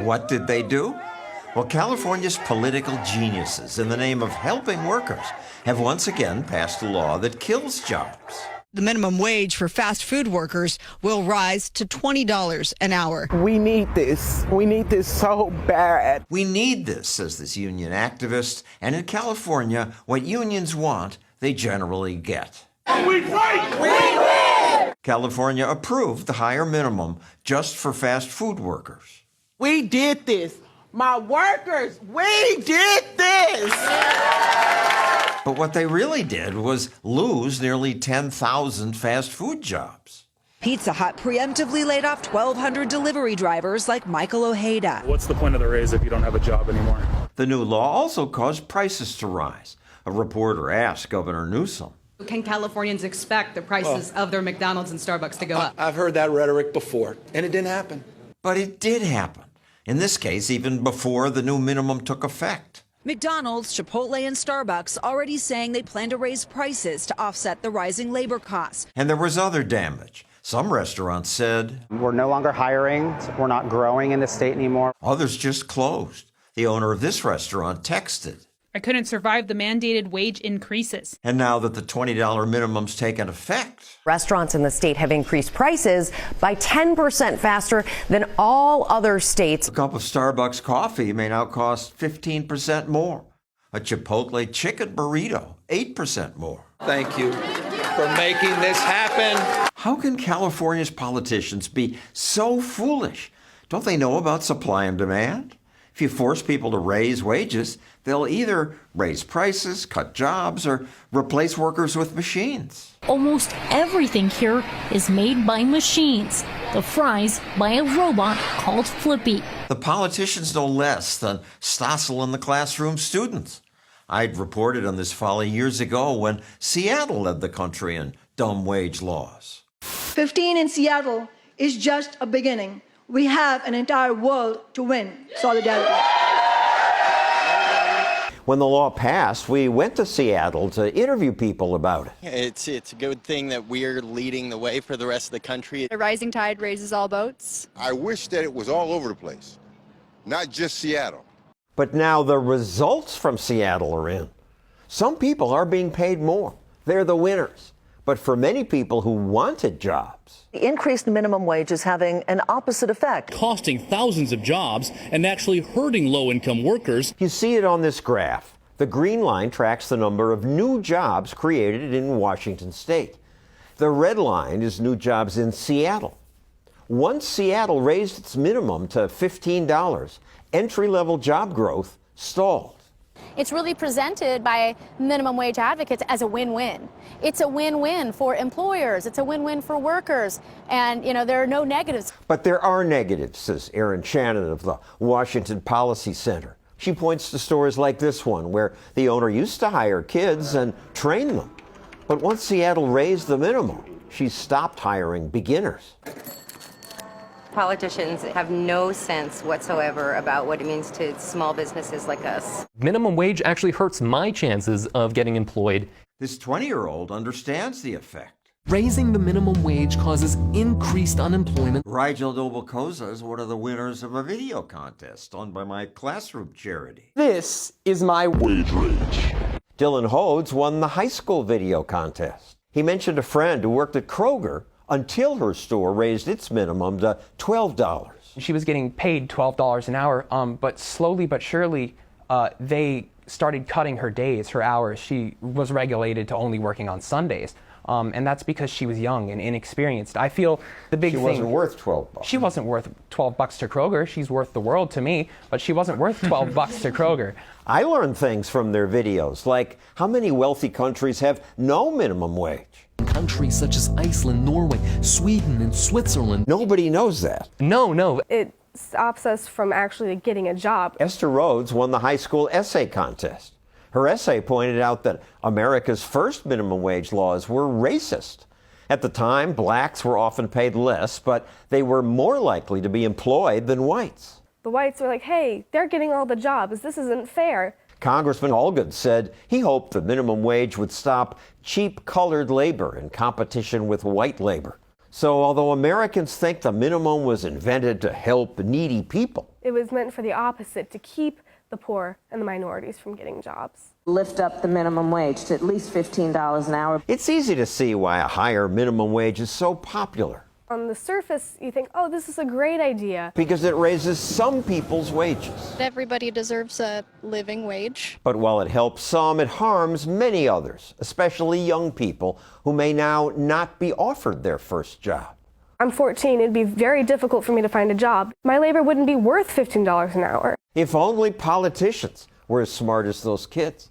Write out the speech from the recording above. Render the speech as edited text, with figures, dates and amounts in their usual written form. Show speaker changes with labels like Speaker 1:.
Speaker 1: What did they do? Well, California's political geniuses, in the name of helping workers, have once again passed a law that kills jobs.
Speaker 2: The minimum wage for fast food workers will rise to $20 an hour.
Speaker 3: We need this. We need this so bad.
Speaker 1: We need this, says this union activist. And in California, what unions want, they generally get.
Speaker 4: We fight! We win!
Speaker 1: California approved the higher minimum just for fast food workers.
Speaker 3: We did this. My workers, we did this!
Speaker 1: But what they really did was lose nearly 10,000 fast food jobs.
Speaker 2: Pizza Hut preemptively laid off 1,200 delivery drivers like Michael Ojeda.
Speaker 5: What's the point of the raise if you don't have a job anymore?
Speaker 1: The new law also caused prices to rise. A reporter asked Governor Newsom.
Speaker 6: Can Californians expect the prices of their McDonald's and Starbucks to go up?
Speaker 7: I've heard that rhetoric before, and it didn't happen.
Speaker 1: But it did happen. In this case, even before the new minimum took effect.
Speaker 2: McDonald's, Chipotle, and Starbucks already saying they plan to raise prices to offset the rising labor costs.
Speaker 1: And there was other damage. Some restaurants said,
Speaker 8: "We're no longer hiring. We're not growing in the state anymore."
Speaker 1: Others just closed. The owner of this restaurant texted.
Speaker 9: "I couldn't survive the mandated wage increases."
Speaker 1: And now that the $20 minimum's taken effect,
Speaker 10: restaurants in the state have increased prices by 10% faster than all other states.
Speaker 1: A cup of Starbucks coffee may now cost 15% more. A Chipotle chicken burrito, 8% more.
Speaker 7: Thank you for making this happen.
Speaker 1: How can California's politicians be so foolish? Don't they know about supply and demand? If you force people to raise wages, they'll either raise prices, cut jobs, or replace workers with machines.
Speaker 11: Almost everything here is made by machines. The fries by a robot called Flippy.
Speaker 1: The politicians know less than Stossel in the classroom students. I'd reported on this folly years ago when Seattle led the country in dumb wage laws.
Speaker 12: 15 in Seattle is just a beginning. We have an entire world to win. Solidarity.
Speaker 1: When the law passed, we went to Seattle to interview people about it.
Speaker 13: It's a good thing that we're leading the way for the rest of the country.
Speaker 14: A rising tide raises all boats.
Speaker 15: I wish that it was all over the place, not just Seattle.
Speaker 1: But now the results from Seattle are in. Some people are being paid more. They're the winners. But for many people who wanted jobs,
Speaker 16: the increased minimum wage is having an opposite effect,
Speaker 17: costing thousands of jobs and actually hurting low-income workers.
Speaker 1: You see it on this graph. The green line tracks the number of new jobs created in Washington state. The red line is new jobs in Seattle. Once Seattle raised its minimum to $15, entry-level job growth stalled.
Speaker 18: It's really presented by minimum wage advocates as a win-win. It's a win-win for employers. It's a win-win for workers. And, there are no negatives.
Speaker 1: But there are negatives, says Erin Shannon of the Washington Policy Center. She points to stories like this one, where the owner used to hire kids and train them. But once Seattle raised the minimum, she stopped hiring beginners.
Speaker 19: Politicians have no sense whatsoever about what it means to small businesses like us.
Speaker 20: Minimum wage actually hurts my chances of getting employed.
Speaker 1: This 20-year-old understands the effect.
Speaker 20: Raising the minimum wage causes increased unemployment.
Speaker 1: Rigel Noble-Koza is one of the winners of a video contest done by my classroom charity.
Speaker 3: This is my wage rage.
Speaker 1: Dylan Hodes won the high school video contest. He mentioned a friend who worked at Kroger until her store raised its minimum to $12.
Speaker 7: She was getting paid $12 an hour, but slowly but surely, they started cutting her days, her hours. She was regulated to only working on Sundays, and that's because she was young and inexperienced. I feel the big thing...
Speaker 1: She wasn't worth $12.
Speaker 7: She wasn't worth $12 to Kroger. She's worth the world to me, but she wasn't worth $12 to Kroger.
Speaker 1: I learned things from their videos, like how many wealthy countries have no minimum wage.
Speaker 20: Countries such as Iceland, Norway, Sweden, and Switzerland.
Speaker 1: Nobody knows that.
Speaker 20: No.
Speaker 14: It stops us from actually getting a job.
Speaker 1: Esther Rhodes won the high school essay contest. Her essay pointed out that America's first minimum wage laws were racist. At the time, blacks were often paid less, but they were more likely to be employed than whites.
Speaker 14: The whites were like, hey, they're getting all the jobs. This isn't fair.
Speaker 1: Congressman Allgood said he hoped the minimum wage would stop cheap colored labor in competition with white labor. So although Americans think the minimum was invented to help needy people,
Speaker 14: It was meant for the opposite, to keep the poor and the minorities from getting jobs.
Speaker 21: Lift up the minimum wage to at least $15 an hour.
Speaker 1: It's easy to see why a higher minimum wage is so popular.
Speaker 14: On the surface, you think, oh, this is a great idea.
Speaker 1: Because it raises some people's wages.
Speaker 22: Everybody deserves a living wage.
Speaker 1: But while it helps some, it harms many others, especially young people who may now not be offered their first job.
Speaker 14: I'm 14. It'd be very difficult for me to find a job. My labor wouldn't be worth $15 an hour.
Speaker 1: If only politicians were as smart as those kids.